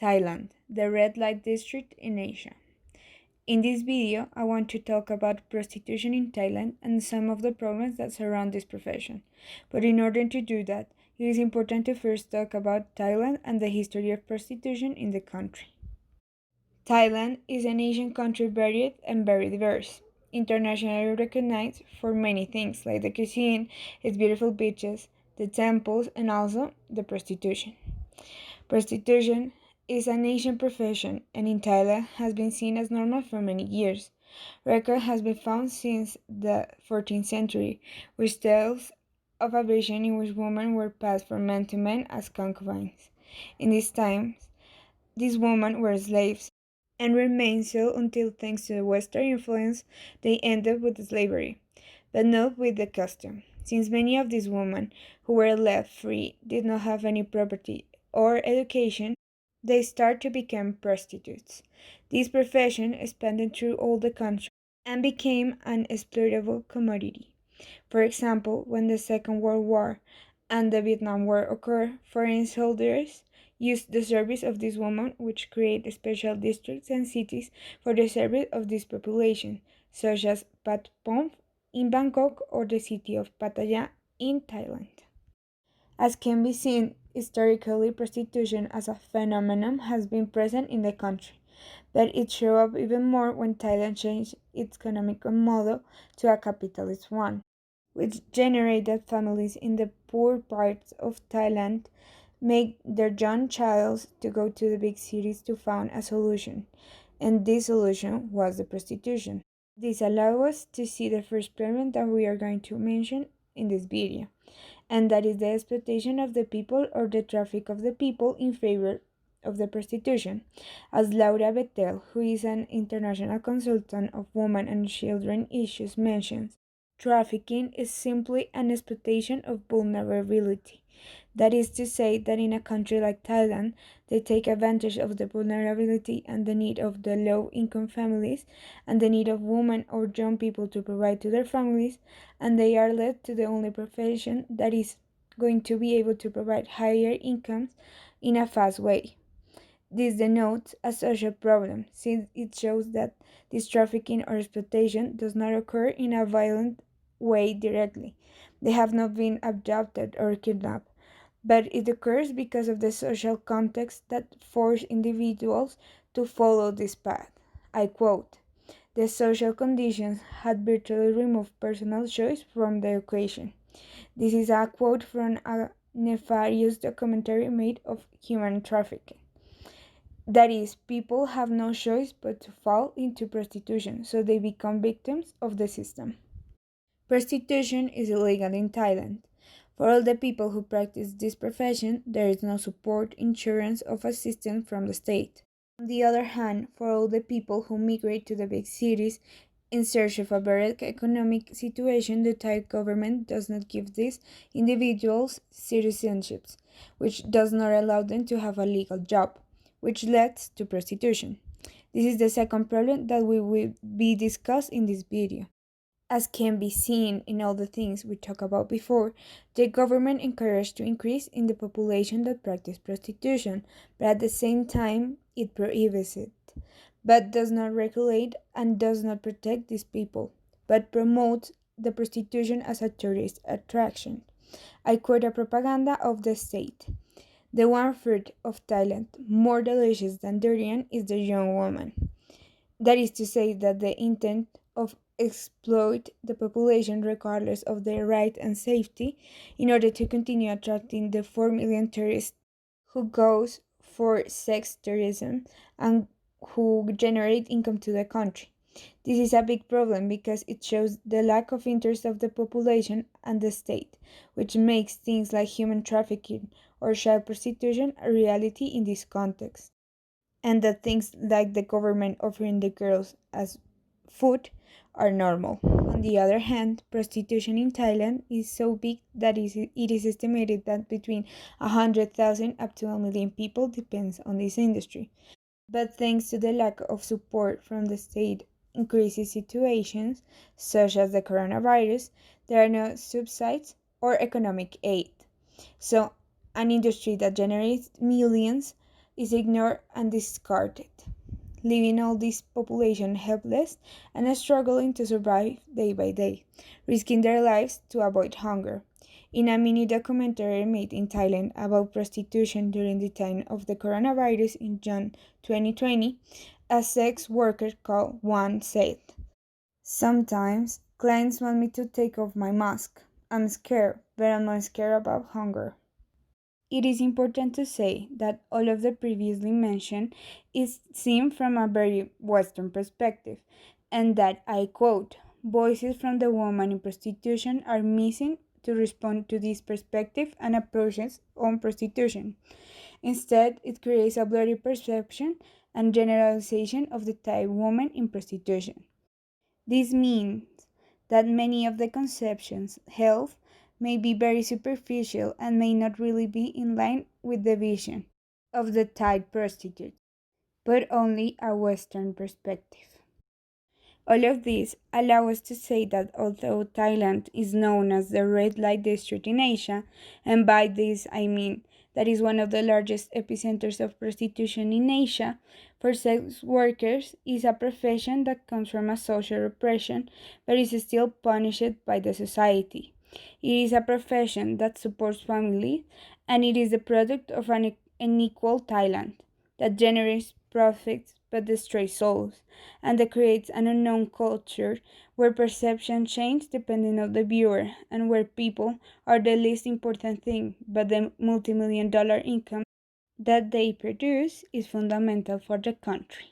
Thailand, the red light district in Asia. In this video, I want to talk about prostitution in Thailand and some of the problems that surround this profession. But in order to do that, it is important to first talk about Thailand and the history of prostitution in the country. Thailand is an Asian country varied and very diverse, internationally recognized for many things like the cuisine, its beautiful beaches, the temples, and also the prostitution. Prostitution is an Asian profession and in Thailand has been seen as normal for many years. Record has been found since the 14th century, which tells of a vision in which women were passed from man to man as concubines. In these times, these women were slaves and remained so until, thanks to the Western influence, they ended with slavery, but not with the custom, since many of these women who were left free did not have any property or education, they start to become prostitutes. This profession expanded through all the country and became an exploitable commodity. For example, when the Second World War and the Vietnam War occurred, foreign soldiers used the service of these women, which created special districts and cities for the service of this population, such as Pat Pong in Bangkok or the city of Pattaya in Thailand. As can be seen, historically prostitution as a phenomenon has been present in the country, but it showed up even more when Thailand changed its economic model to a capitalist one, which generated families in the poor parts of Thailand make their young childs to go to the big cities to find a solution, and this solution was the prostitution. This allows us to see the first problem that we are going to mention in this video, and that is the exploitation of the people or the traffic of the people in favor of the prostitution. As Laura Bettel, who is an international consultant of women and children issues, mentions, trafficking is simply an exploitation of vulnerability. That is to say, that in a country like Thailand, they take advantage of the vulnerability and the need of the low income families and the need of women or young people to provide to their families, and they are led to the only profession that is going to be able to provide higher incomes in a fast way. This denotes a social problem, since it shows that this trafficking or exploitation does not occur in a violent way directly. They have not been abducted or kidnapped, but it occurs because of the social context that force individuals to follow this path. I quote, "The social conditions had virtually removed personal choice from the equation." This is a quote from a nefarious documentary made of human trafficking. That is, people have no choice but to fall into prostitution, so they become victims of the system. Prostitution is illegal in Thailand. For all the people who practice this profession, there is no support, insurance, or assistance from the state. On the other hand, for all the people who migrate to the big cities in search of a better economic situation, the Thai government does not give these individuals citizenships, which does not allow them to have a legal job, which leads to prostitution. This is the second problem that we will be discussed in this video. As can be seen in all the things we talked about before, the government encouraged to increase in the population that practice prostitution, but at the same time it prohibits it, but does not regulate and does not protect these people, but promotes the prostitution as a tourist attraction. I quote a propaganda of the state. "The one fruit of Thailand, more delicious than durian, is the young woman." That is to say that the intent of exploit the population regardless of their right and safety in order to continue attracting the 4 million tourists who goes for sex tourism and who generate income to the country. This is a big problem because it shows the lack of interest of the population and the state, which makes things like human trafficking or child prostitution a reality in this context, and that things like the government offering the girls as food are normal. On the other hand, prostitution in Thailand is so big that it is estimated that between 100,000 up to 1 million people depends on this industry. But thanks to the lack of support from the state in crisis situations, such as the coronavirus, there are no subsidies or economic aid. So, an industry that generates millions is ignored and discarded, leaving all this population helpless and struggling to survive day by day, risking their lives to avoid hunger. In a mini documentary made in Thailand about prostitution during the time of the coronavirus in June 2020, a sex worker called Juan said, "Sometimes clients want me to take off my mask. I'm scared, but I'm not scared about hunger." It is important to say that all of the previously mentioned is seen from a very Western perspective, and that I quote, "voices from the woman in prostitution are missing to respond to this perspective and approaches on prostitution. Instead, it creates a blurry perception and generalization of the Thai woman in prostitution. This means that many of the conceptions held may be very superficial and may not really be in line with the vision of the Thai prostitute, but only a Western perspective. All of this allow us to say that although Thailand is known as the red light district in Asia, and by this I mean that is one of the largest epicenters of prostitution in Asia, for sex workers is a profession that comes from a social repression but is still punished by the society. It is a profession that supports families and it is the product of an unequal Thailand that generates profits but destroys souls, and that creates an unknown culture where perception changes depending on the viewer and where people are the least important thing but the multi-million-dollar income that they produce is fundamental for the country.